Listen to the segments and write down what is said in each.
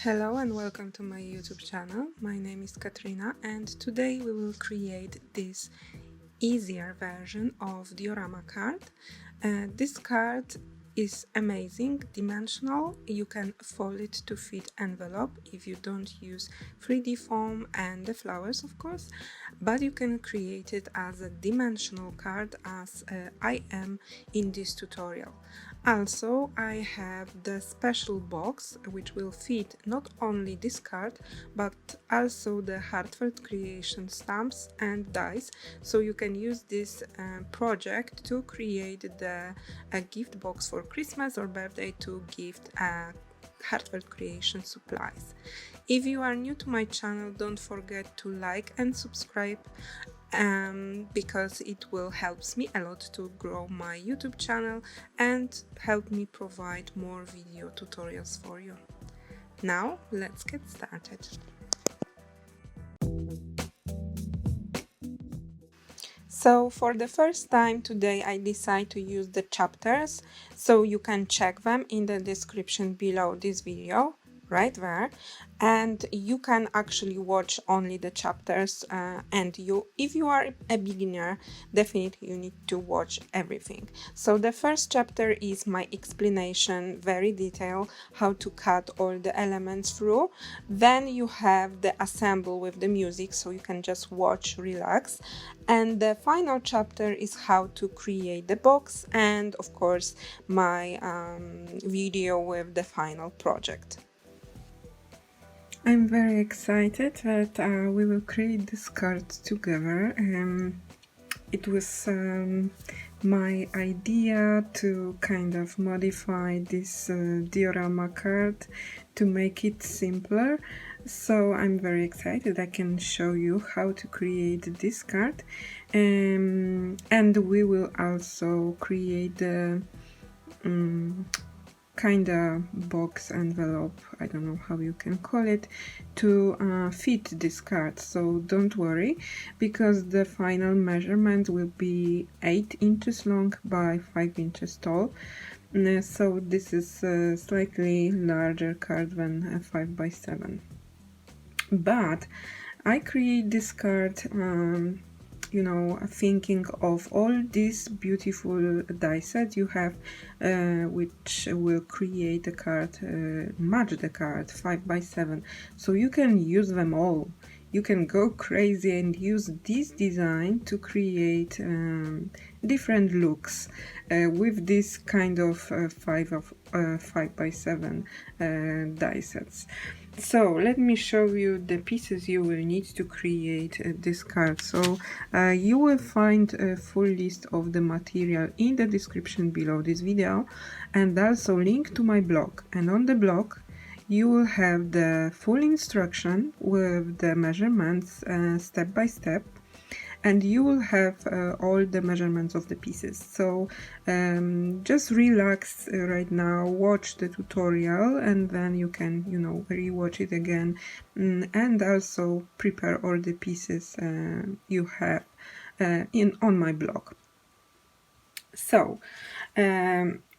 Hello and welcome to my YouTube channel. My name is Katarzyna and today we will create this easier version of diorama card. This card is amazing, dimensional. You can fold it to fit envelope if you don't use 3D foam and the flowers, of course, but you can create it as a dimensional card as I am in this tutorial. Also, I have the special box which will fit not only this card but also the Heartfelt Creation stamps and dies, so you can use this project to create a gift box for Christmas or birthday to gift Heartfelt Creation supplies. If you are new to my channel, don't forget to like and subscribe because it will help me a lot to grow my YouTube channel and help me provide more video tutorials for you. Now let's get started. So for the first time today I decide to use the chapters, so you can check them in the description below this video, right there, and you can actually watch only the chapters and if you are a beginner, definitely you need to watch everything. So the first chapter is my explanation, very detailed, how to cut all the elements through. Then you have the assemble with the music, so you can just watch, relax. And the final chapter is how to create the box and of course my video with the final project. I'm very excited that we will create this card together. It was my idea to kind of modify this diorama card to make it simpler. So I'm very excited I can show you how to create this card, and we will also create the kind of box envelope, I don't know how you can call it, to fit this card. So don't worry, because the final measurement will be 8 inches long by 5 inches tall. So this is a slightly larger card than a 5 by 7. But I create this card you know, thinking of all these beautiful die sets you have, which will create a card, match the card 5 by 7, so you can use them all. You can go crazy and use this design to create different looks with this kind of 5 by 7 die sets. So let me show you the pieces you will need to create this card. So you will find a full list of the material in the description below this video, and also link to my blog. And on the blog you will have the full instruction with the measurements step by step, and you will have all the measurements of the pieces. So just relax right now, watch the tutorial, and then you can, you know, rewatch it again, and also prepare all the pieces you have on my blog. So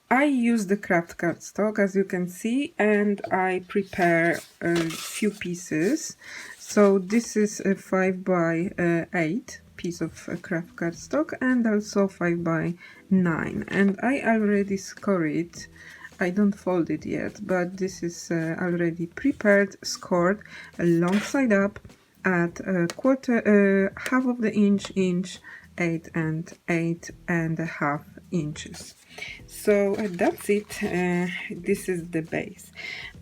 I use the craft cardstock, as you can see, and I prepare a few pieces. So this is a 5 by 8 piece of craft cardstock and also 5 by 9, and I already score it. I don't fold it yet, but this is already prepared, scored, long side up at a quarter, half of the inch, 8 and 8.5 inches. So that's it. This is the base.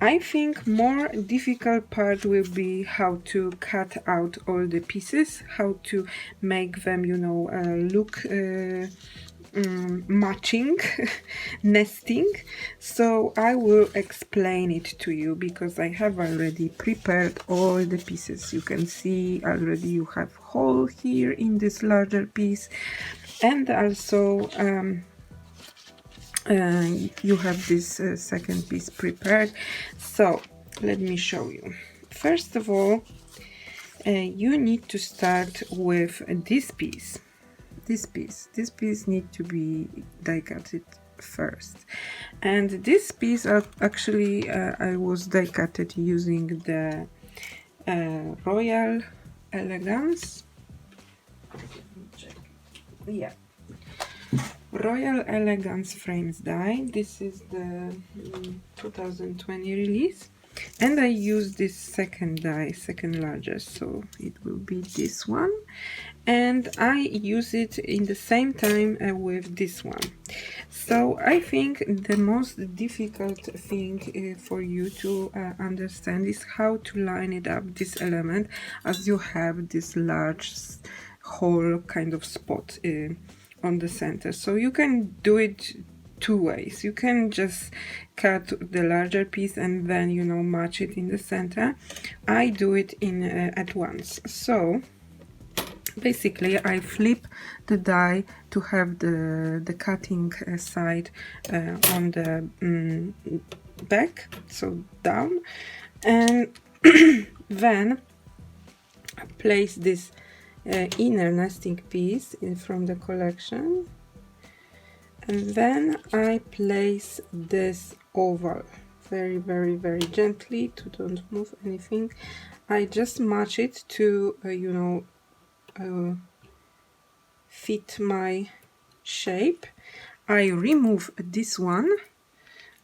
I think more difficult part will be how to cut out all the pieces, how to make them, you know, look matching, nesting. So I will explain it to you because I have already prepared all the pieces. You can see already you have hole here in this larger piece, and also you have this second piece prepared. So let me show you. First of all, you need to start with this piece. This piece needs to be die cut first. And this piece actually I was die cutted using the Royal Elegance. Yeah, Royal Elegance Frames die. This is the 2020 release, and I use this second die, second largest, so it will be this one, and I use it in the same time with this one. So I think the most difficult thing for you to understand is how to line it up, this element, as you have this large hole kind of spot on the center. So you can do it two ways. You can just cut the larger piece and then, you know, match it in the center. I do it in at once. So basically I flip the die to have the cutting side on the back, so down, and then place this inner nesting piece in from the collection, and then I place this oval very, very, very gently to don't move anything. I just match it to you know, fit my shape. I remove this one,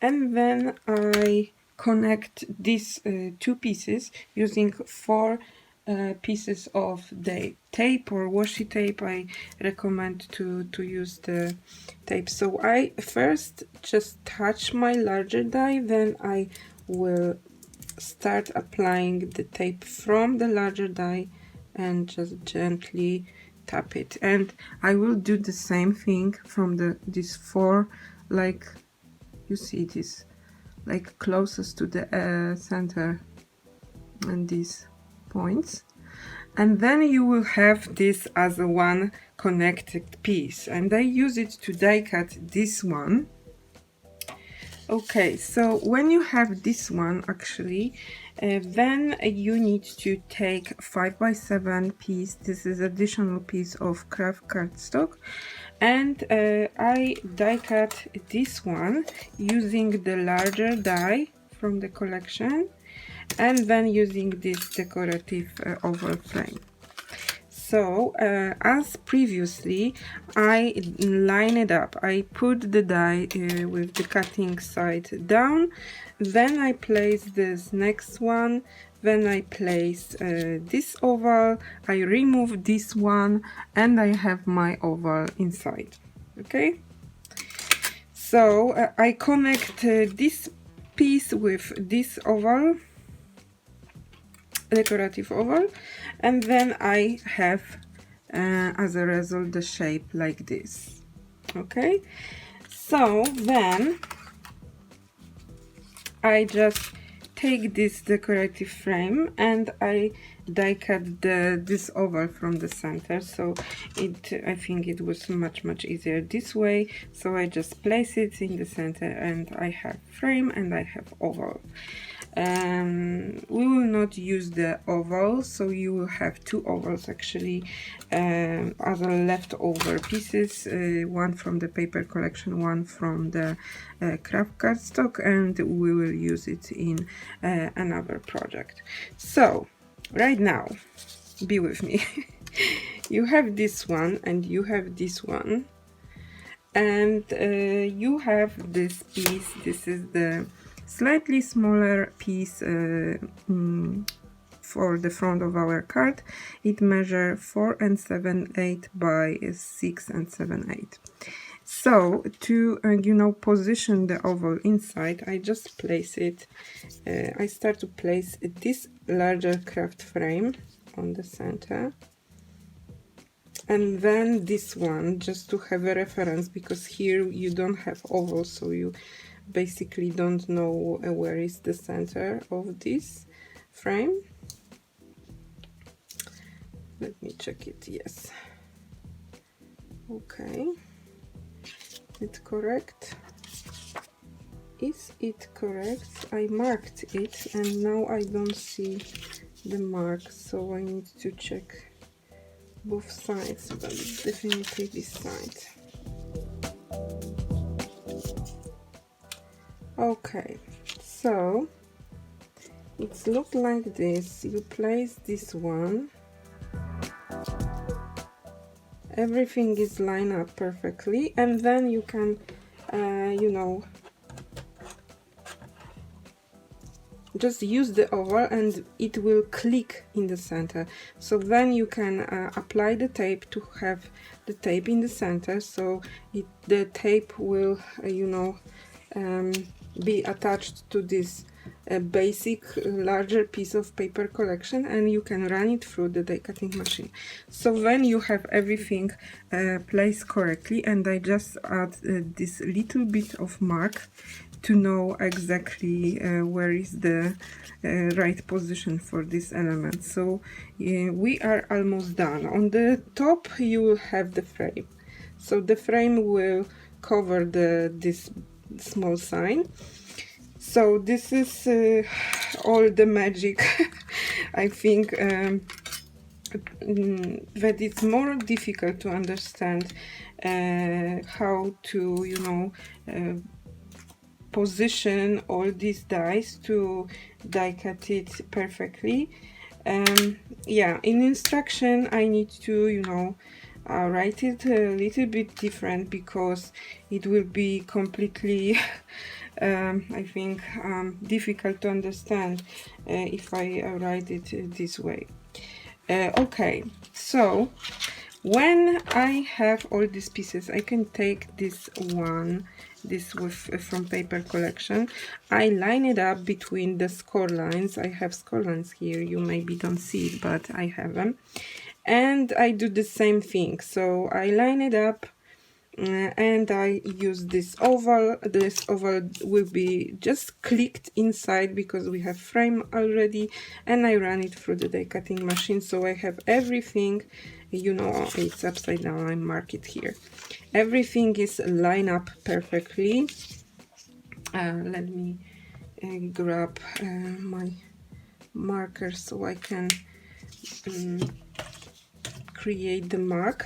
and then I connect these two pieces using 4 pieces of the tape or washi tape. I recommend to use the tape. So I first just touch my larger die, then I will start applying the tape from the larger die and just gently tap it, and I will do the same thing from these 4, like you see this, like closest to the center and these points, and then you will have this as a one connected piece, and I use it to die cut this one. Okay, so when you have this one, actually, then you need to take 5x7 piece. This is additional piece of craft cardstock, and I die cut this one using the larger die from the collection, and then using this decorative oval frame. So as previously, I line it up. I put the die with the cutting side down, then I place this next one, then I place this oval, I remove this one, and I have my oval inside. Okay, so I connect this piece with this oval, decorative oval, and then I have as a result the shape like this. Okay, so then I just take this decorative frame and I die cut this oval from the center, so I think it was much easier this way. So I just place it in the center and I have frame and I have oval. We will not use the oval, so you will have 2 ovals actually as a leftover pieces, one from the paper collection, one from the craft cardstock, and we will use it in another project. So right now, be with me. You have this one and you have this one, and you have this piece. This is the slightly smaller piece for the front of our card. It measures 4 7/8 by 6 7/8. So to you know, position the oval inside, I just place it. I start to place this larger craft frame on the center, and then this one, just to have a reference, because here you don't have oval, so you basically don't know where is the center of this frame. Let me check it. Yes, okay, it's correct. Is it correct? I marked it and now I don't see the mark, so I need to check both sides, but it's definitely this side. Okay, so it looks like this. You place this one, everything is lined up perfectly, and then you can you know, just use the oval and it will click in the center. So then you can apply the tape to have the tape in the center, so the tape will you know, be attached to this basic larger piece of paper collection, and you can run it through the die cutting machine. So when you have everything placed correctly, and I just add this little bit of mark to know exactly where is the right position for this element. So we are almost done. On the top you will have the frame, so the frame will cover this small sign. So this is all the magic. I think that it's more difficult to understand how to, you know, position all these dies to die cut it perfectly. Yeah, in instruction I need to, you know, write it a little bit different, because it will be completely I think difficult to understand if I write it this way. Okay, so when I have all these pieces, I can take this one, this with from paper collection. I line it up between the score lines. I have score lines here, you maybe don't see it, but I have them. And I do the same thing, so I line it up and I use this oval. This oval will be just clicked inside because we have frame already, and I run it through the die cutting machine, so I have everything, you know, it's upside down, I mark it here. Everything is lined up perfectly. Let me grab my marker so I can create the mark.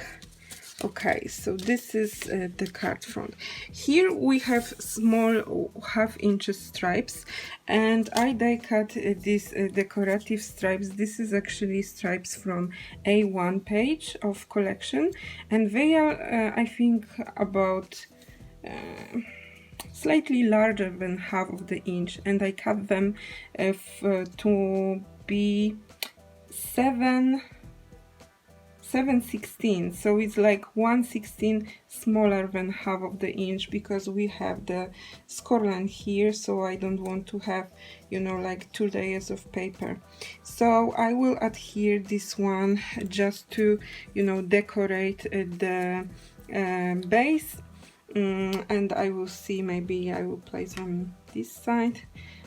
Okay, so this is the card front. Here we have small half-inch stripes, and I die cut these decorative stripes. This is actually stripes from A1 page of collection, and they are I think about slightly larger than half of the inch, and I cut them to be 7/16, so it's like 1/16 smaller than half of the inch, because we have the score line here, so I don't want to have, you know, like 2 layers of paper. So I will adhere this one just to, you know, decorate the base, and I will see, maybe I will place them this side,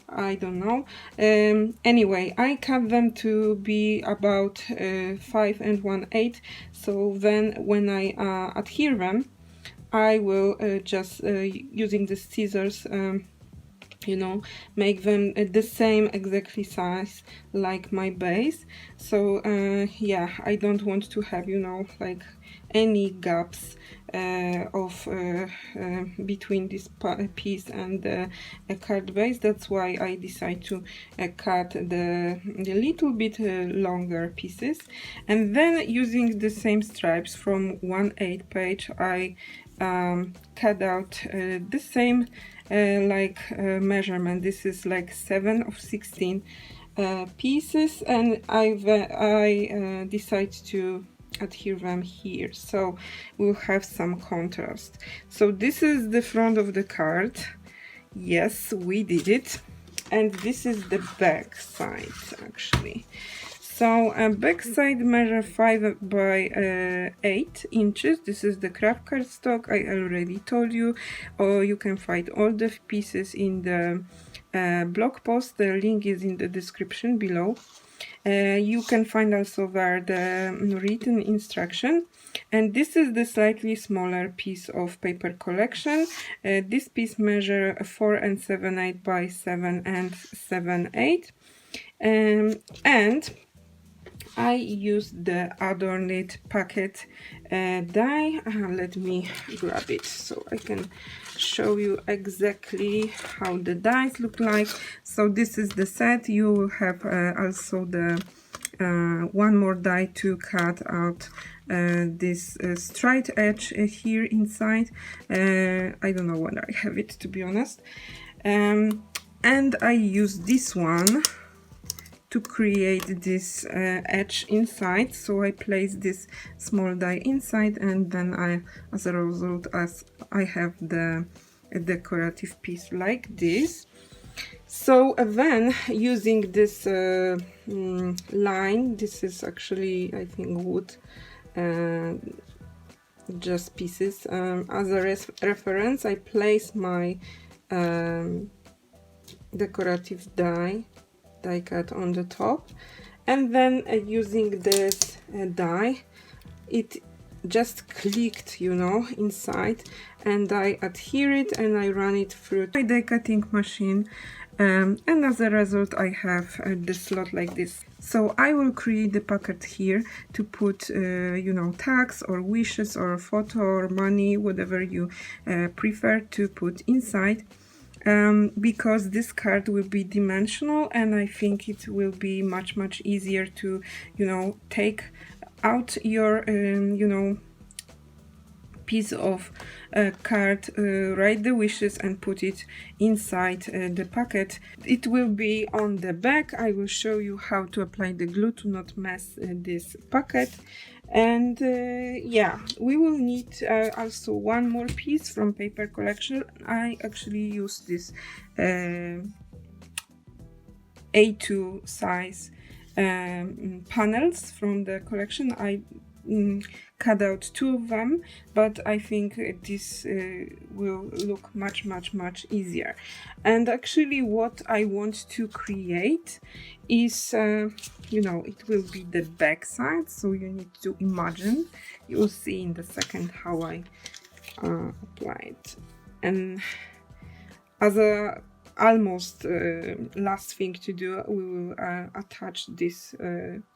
I don't know. Anyway, I cut them to be about 5 1/8, so then when I adhere them, I will just using the scissors, you know, make them the same exactly size like my base. So yeah, I don't want to have, you know, like any gaps of between this piece and the card base. That's why I decide to cut the little bit longer pieces, and then using the same stripes from 1/8 page, I cut out the same measurement. This is like 7/16 pieces, and I decide to adhere them here, so we'll have some contrast. So this is the front of the card. Yes, we did it. And this is the back side actually. So back side measure 5 by 8 inches. This is the craft cardstock, I already told you. Or you can find all the pieces in the blog post. The link is in the description below. You can find also there the written instruction. And this is the slightly smaller piece of paper collection. This piece measure 4 7/8 by 7 7/8. And I used the Adorn It packet die. Let me grab it so I can show you exactly how the dies look like. So this is the set. You will have also the one more die to cut out this straight edge here inside. I don't know when I have it, to be honest. And I use this one to create this edge inside. So I place this small die inside, and then as a result, I have the decorative piece like this. So then, using this line, this is actually, I think, wood, just pieces. As a reference, I place my decorative die cut on the top, and then using this die, it just clicked, you know, inside, and I adhere it and I run it through my die cutting machine, and as a result I have the slot like this. So I will create the pocket here to put you know, tags or wishes or a photo or money, whatever you prefer to put inside. Because this card will be dimensional, and I think it will be much easier to, you know, take out your you know, piece of card, write the wishes and put it inside the packet. It will be on the back. I will show you how to apply the glue to not mess this packet. And yeah, we will need also one more piece from paper collection. I actually use this A2 size panels from the collection. I cut out 2 of them, but I think this will look much easier. And actually what I want to create is you know, it will be the back side, so you need to imagine. You will see in the second how I apply it. And as a almost last thing to do, we will attach this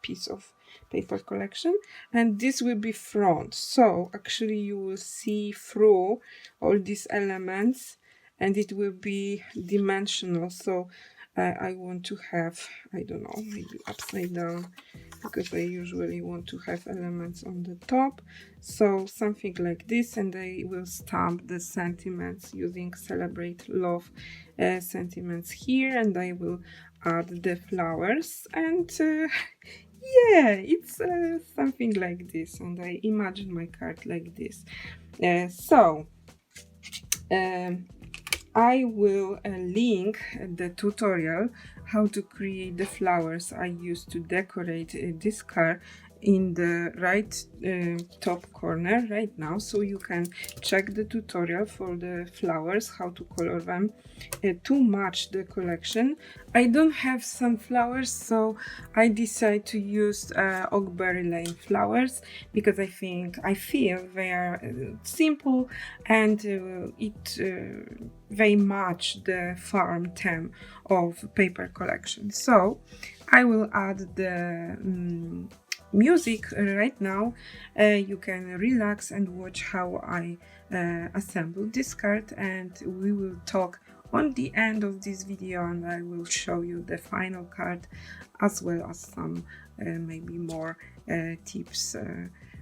piece of paper collection, and this will be front. So actually you will see through all these elements, and it will be dimensional. So I want to have, I don't know, maybe upside down, because I usually want to have elements on the top. So something like this, and I will stamp the sentiments using Celebrate Love sentiments here, and I will add the flowers, and yeah, it's something like this, and I imagine my card like this. I will link the tutorial how to create the flowers I used to decorate this card in the right top corner right now, so you can check the tutorial for the flowers, how to color them to match the collection. I don't have sunflowers, so I decided to use Oakberry Lane flowers, because I feel they are simple, and they match the farm theme of paper collection. So I will add the music right now. You can relax and watch how I assemble this card, and we will talk on the end of this video, and I will show you the final card, as well as some maybe more tips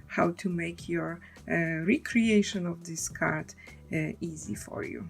how to make your recreation of this card easy for you.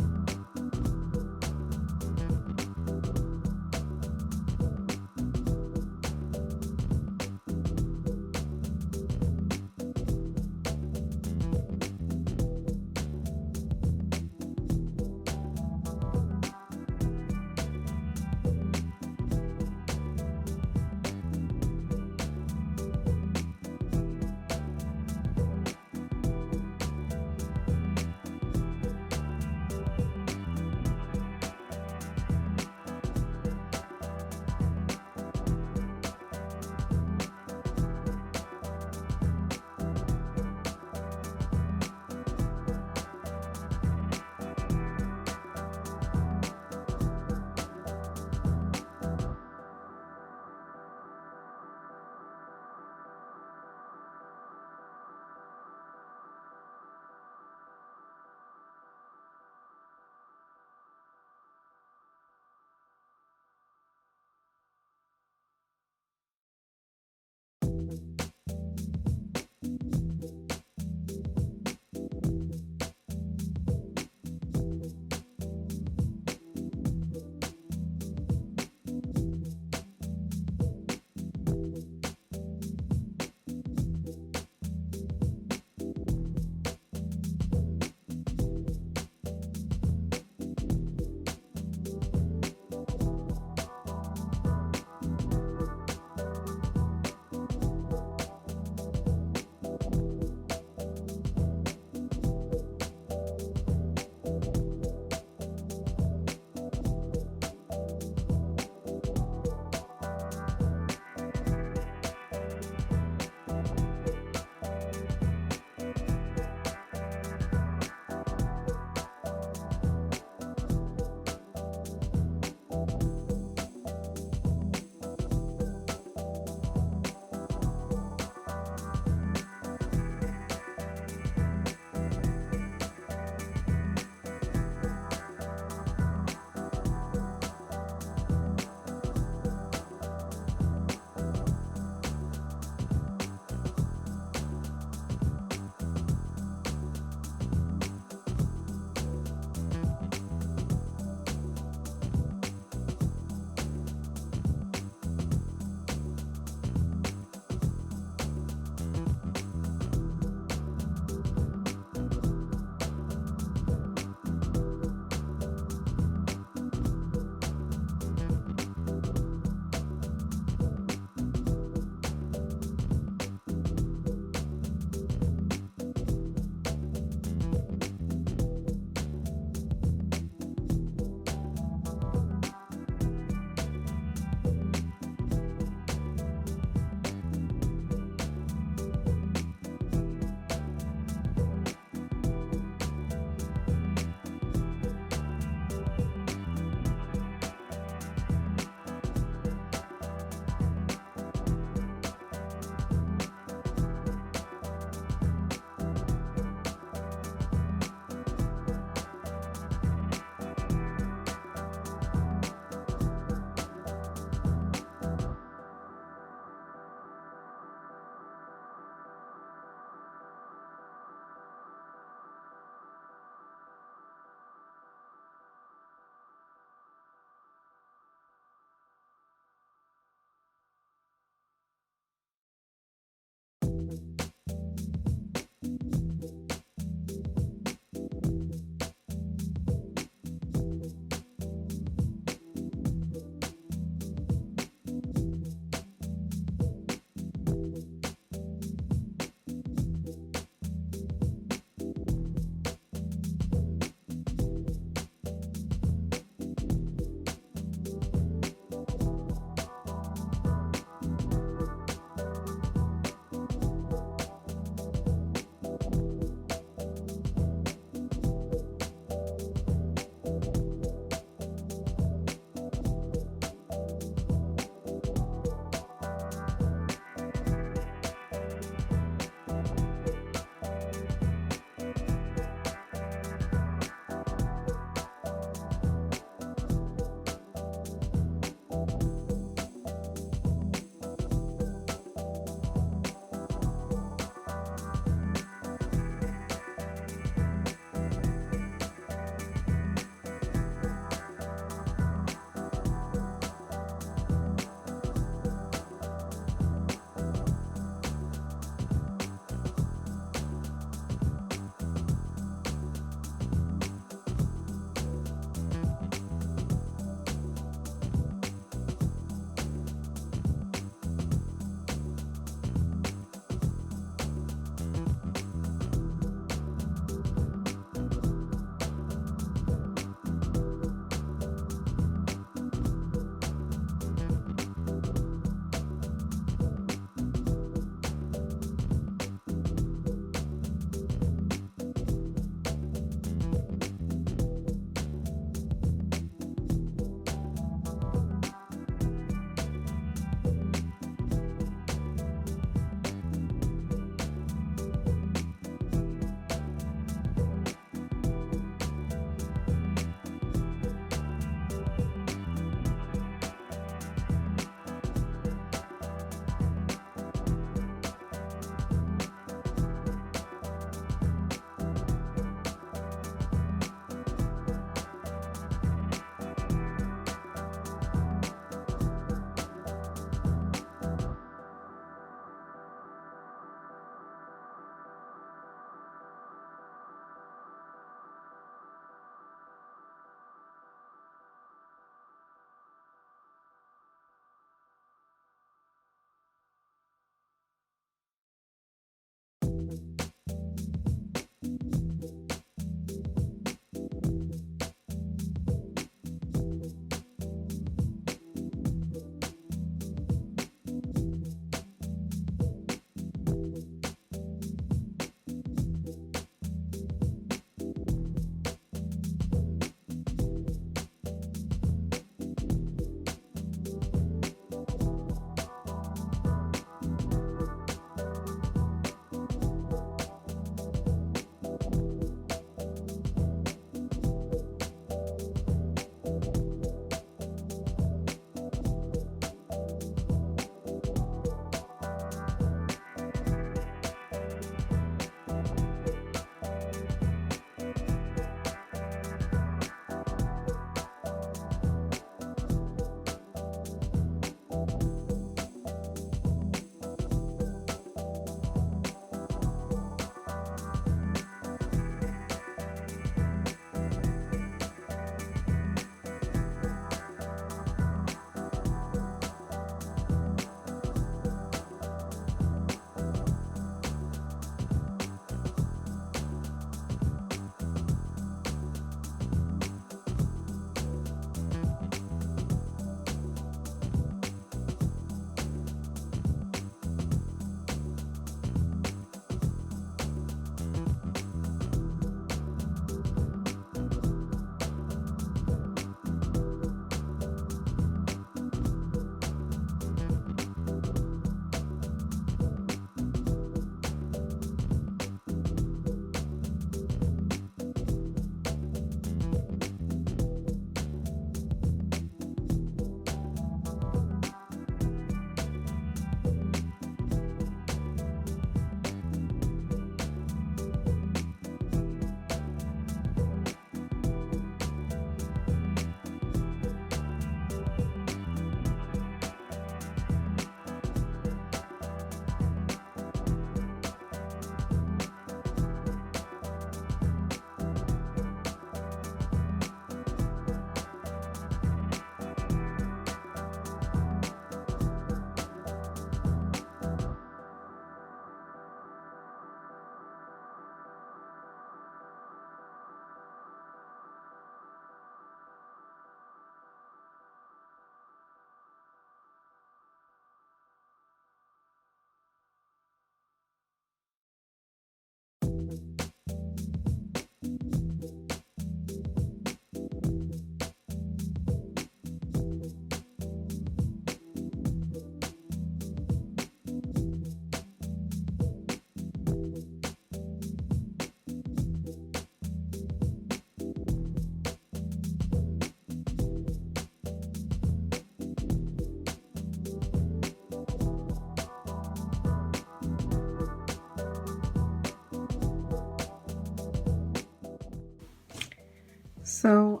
So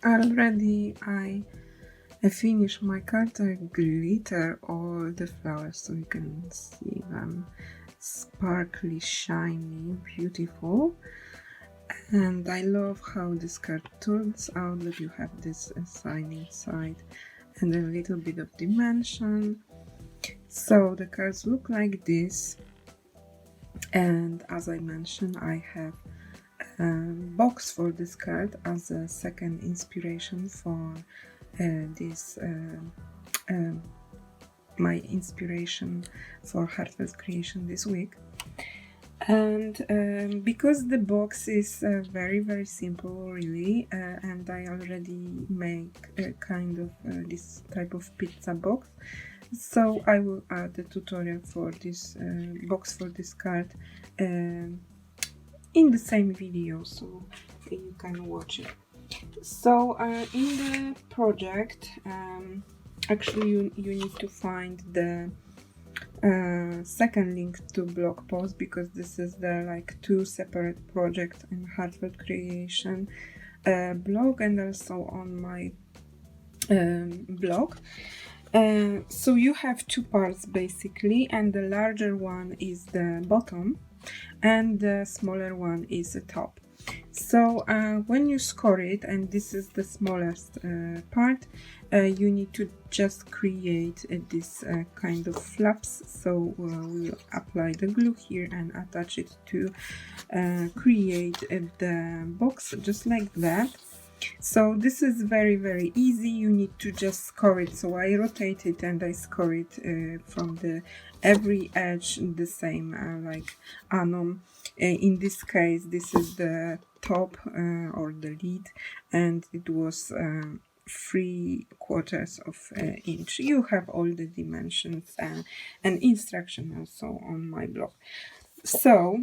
already I finished my card. I glitter all the flowers so you can see them sparkly, shiny, beautiful. And I love how this card turns out, that you have this sign inside and a little bit of dimension. So the cards look like this, and as I mentioned, I have a box for this card as a second inspiration for this my inspiration for Heartfelt Creation this week. And because the box is very simple really, and I already make a kind of this type of pizza box, so I will add the tutorial for this box for this card in the same video, so you can watch it. So in the project, actually you need to find the second link to blog post, because this is the like two separate projects in Heartfelt Creation blog and also on my blog. So you have two parts basically, and the larger one is the bottom and the smaller one is the top. So when you score it, and this is the smallest part, you need to just create this kind of flaps. So we'll apply the glue here and attach it to create the box just like that. So this is very easy. You need to just score it. So I rotate it and I score it from the every edge the same, like anom. In this case, this is the top or the lid, and it was 3/4 of inch. You have all the dimensions and instruction also on my blog. So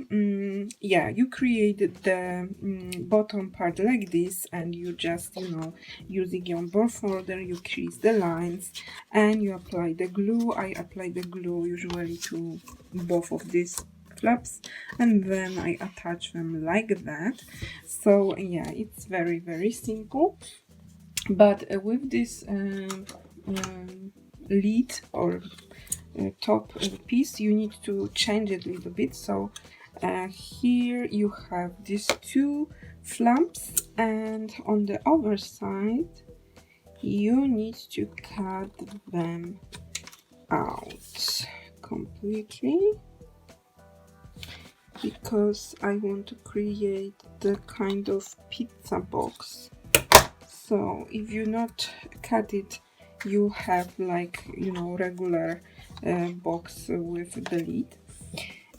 yeah, you created the bottom part like this, and you just, you know, using your board folder, you crease the lines and you apply the glue. I apply the glue usually to both of these flaps, and then I attach them like that. So yeah, it's very simple. But with this lid or top piece, you need to change it a little bit. So here you have these two flaps, and on the other side you need to cut them out completely, because I want to create the kind of pizza box. So if you not cut it, you have like, you know, regular box with the lid.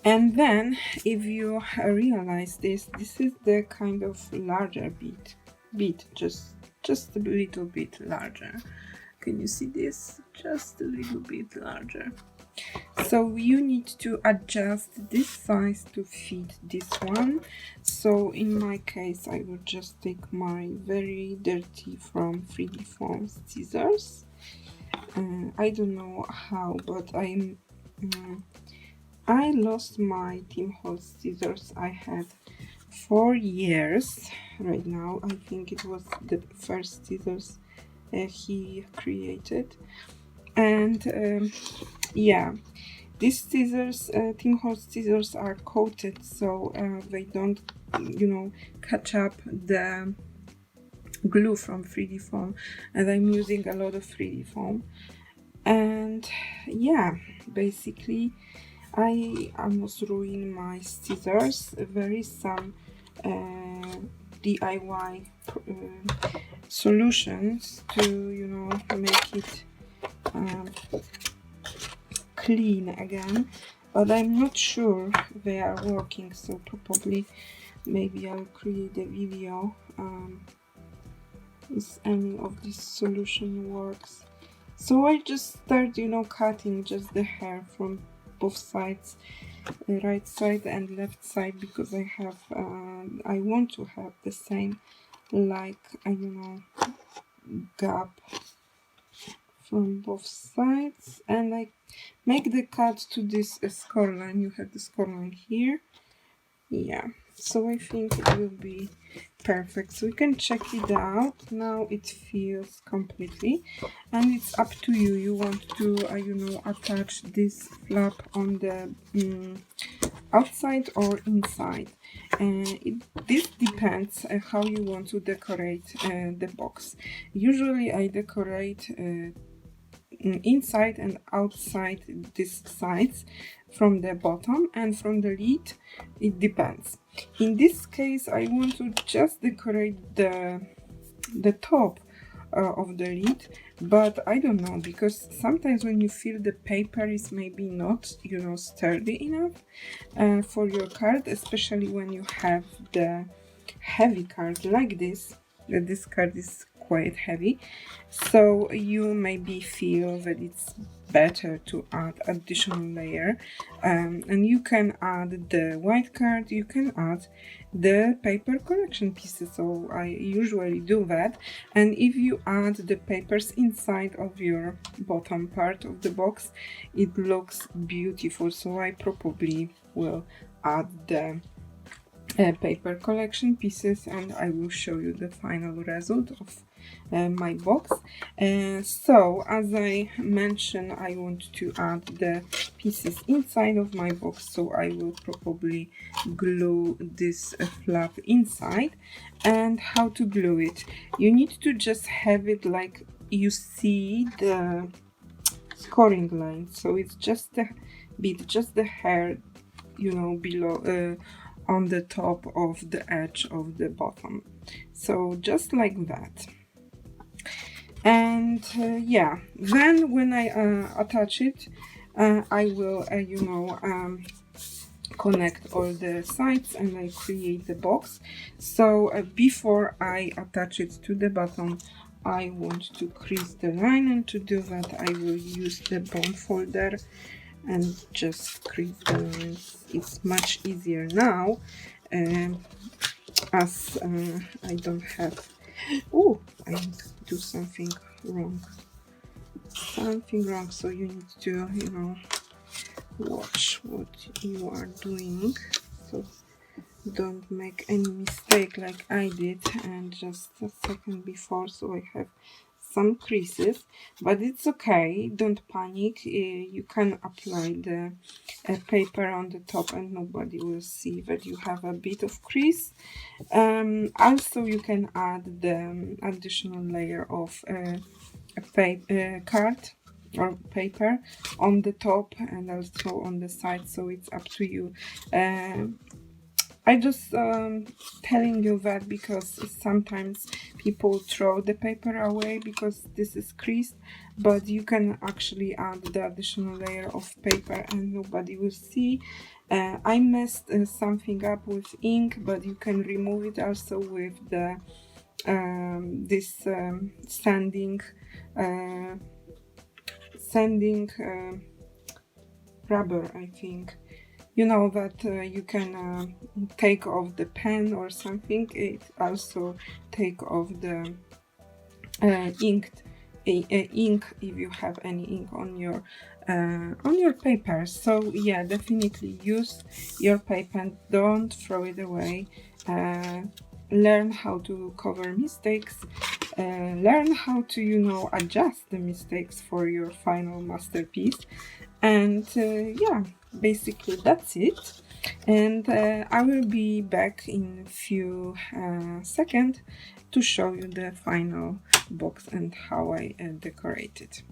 And then if you realize this is the kind of larger bit, just a little bit larger. Can you see this? Just a little bit larger. So you need to adjust this size to fit this one. So in my case, I will just take my very dirty from 3D foam scissors. I don't know how, but I lost my Tim Holtz scissors I had 4 years right now. I think it was the first scissors he created. And yeah, these scissors, Tim Holtz scissors, are coated, so they don't, you know, catch up the glue from 3D foam, and I'm using a lot of 3D foam. And yeah, basically I almost ruined my scissors. There is some DIY solutions to, you know, make it clean again, but I'm not sure they are working, so probably maybe I'll create a video if any of this solution works. So I just start, you know, cutting just the hair from both sides, the right side and left side, because I have I want to have the same, like, you know, gap from both sides, and I make the cut to this score line. You have the score line here. Yeah, so I think it will be perfect. So you can check it out. Now it feels completely, and it's up to you. You want to you know, attach this flap on the outside or inside. This depends how you want to decorate the box. Usually I decorate inside and outside these sides, from the bottom and from the lid. It depends. In this case I want to just decorate the top of the lid, but I don't know, because sometimes when you feel the paper is maybe not, you know, sturdy enough for your card, especially when you have the heavy card like this. This card is quite heavy, so you maybe feel that it's better to add additional layer, and you can add the white card, you can add the paper collection pieces. So I usually do that, and if you add the papers inside of your bottom part of the box, it looks beautiful. So I probably will add the paper collection pieces, and I will show you the final result of my box. So as I mentioned, I want to add the pieces inside of my box, so I will probably glue this flap inside. And how to glue it? You need to just have it like you see the scoring line, so it's just a bit, just the hair, you know, below on the top of the edge of the bottom, so just like that. And yeah, then when I attach it, I will you know, connect all the sides and I create the box. So before I attach it to the bottom, I want to crease the line, and to do that I will use the bone folder and just crease the lines. It's much easier now, as I don't have. Oh, I do something wrong. So you need to, you know, watch what you are doing, so don't make any mistake like I did and just a second before. So I have some creases, but it's okay, don't panic. You can apply the paper on the top and nobody will see that you have a bit of crease. Also you can add the additional layer of card or paper on the top and also on the side, so it's up to you. I just telling you that because sometimes people throw the paper away because this is creased, but you can actually add the additional layer of paper and nobody will see. I messed something up with ink, but you can remove it also with the this sanding rubber, I think. You know that you can take off the pen or something. It also take off the ink if you have any ink on your paper. So yeah, definitely use your paper, don't throw it away. Learn how to cover mistakes, learn how to, you know, adjust the mistakes for your final masterpiece. And yeah, basically that's it. And I will be back in a few seconds to show you the final box and how I decorate it.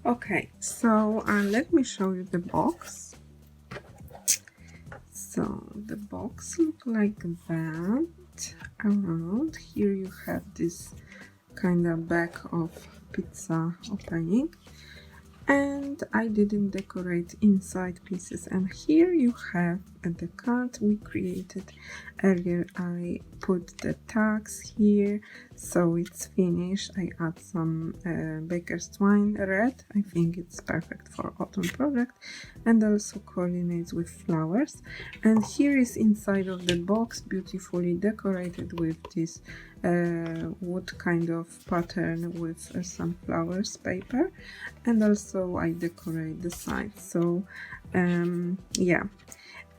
Okay, so let me show you the box. So the box looks like that. Around here you have this kind of back of pizza opening, and I didn't decorate inside pieces. And here you have the card we created earlier. I put the tags here, so it's finished. I add some baker's twine red. I think it's perfect for autumn project, and also coordinates with flowers. And here is inside of the box, beautifully decorated with this wood kind of pattern with some flowers paper, and also I decorate the sides. So yeah,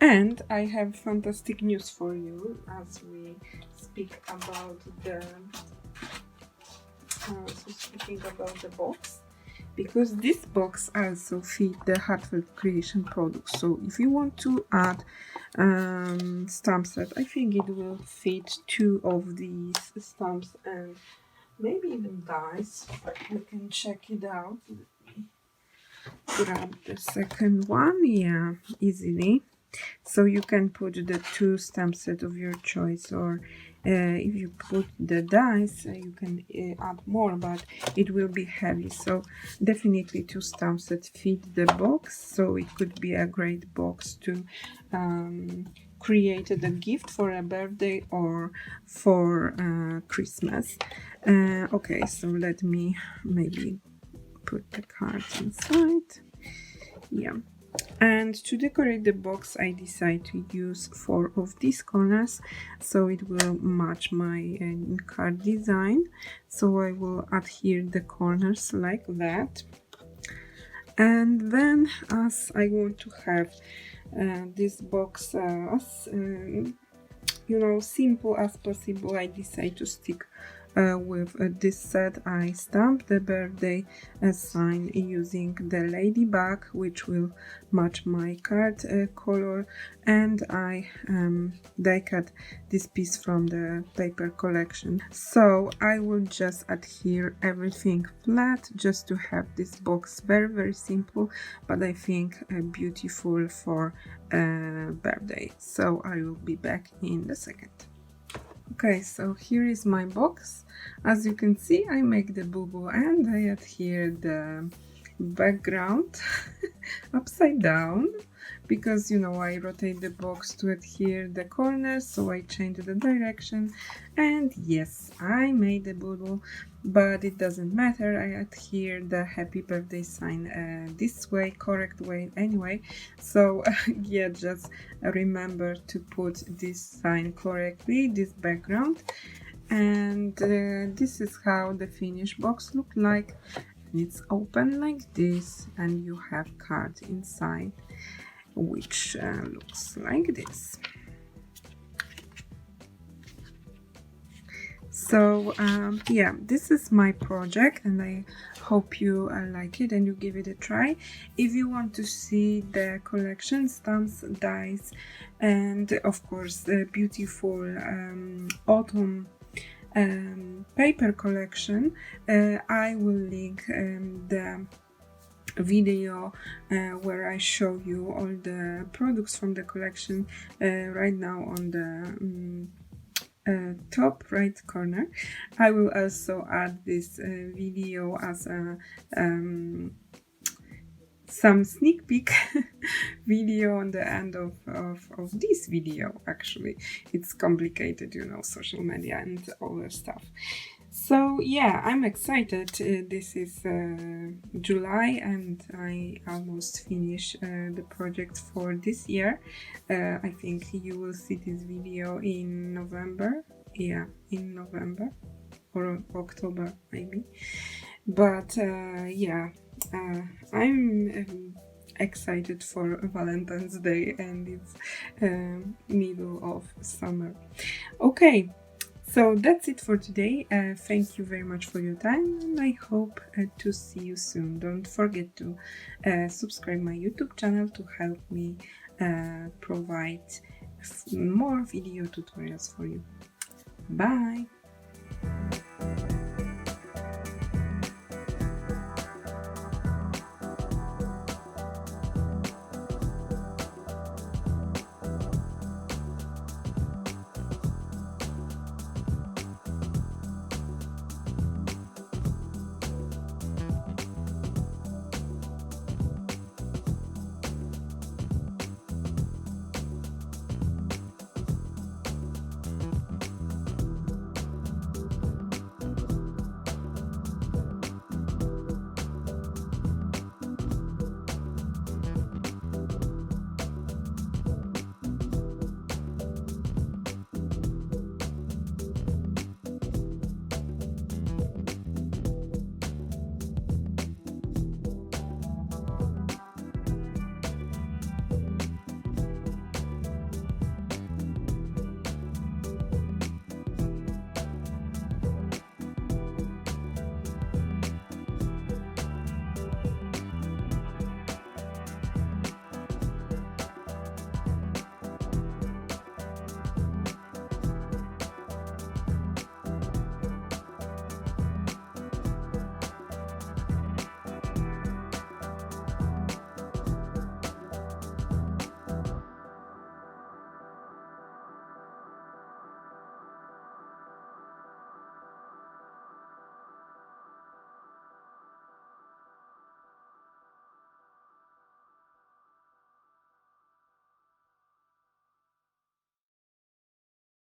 And I have fantastic news for you as we speak about the box, because this box also fit the Heartfelt Creation products. So if you want to add stamp set, I think it will fit 2 of these stamps and maybe even dies. We can check it out. Grab the second one, yeah, easily. So you can put the 2 stamp set of your choice, or if you put the dice, you can add more, but it will be heavy. So definitely 2 stamp sets fit the box. So it could be a great box to create a gift for a birthday or for Christmas. Okay, so let me maybe put the cards inside. Yeah. And to decorate the box, I decided to use 4 of these corners, so it will match my card design. So I will adhere the corners like that. And then, as I want to have this box as simple as possible, I decided to stick with this set. I stamped the birthday sign using the ladybug, which will match my card color, and I die cut this piece from the paper collection. So I will just adhere everything flat just to have this box very simple, but I think beautiful for birthday. So I will be back in a second. Okay, so here is my box. As you can see, I make the boo-boo and I adhere the background upside down, because I rotate the box to adhere the corners, so I change the direction. And yes, I made the boo-boo, but it doesn't matter. I adhere the happy birthday sign this way, correct way anyway. So yeah, just remember to put this sign correctly, this background. And this is how the finished box look like. It's open like this, and you have card inside, which looks like this. So yeah, this is my project, and I hope you like it and you give it a try. If you want to see the collection, stamps, dies, and of course the beautiful autumn paper collection, I will link the video where I show you all the products from the collection right now on the top right corner. I will also add this video as a some sneak peek video on the end of this video. Actually, it's complicated, social media and all the stuff. So yeah, I'm excited. This is July, and I almost finished the project for this year. I think you will see this video in November. Yeah, in November or October maybe. But yeah, I'm excited for Valentine's Day, and it's middle of summer. Okay. So that's it for today. Thank you very much for your time, and I hope to see you soon. Don't forget to subscribe my YouTube channel to help me provide more video tutorials for you. Bye!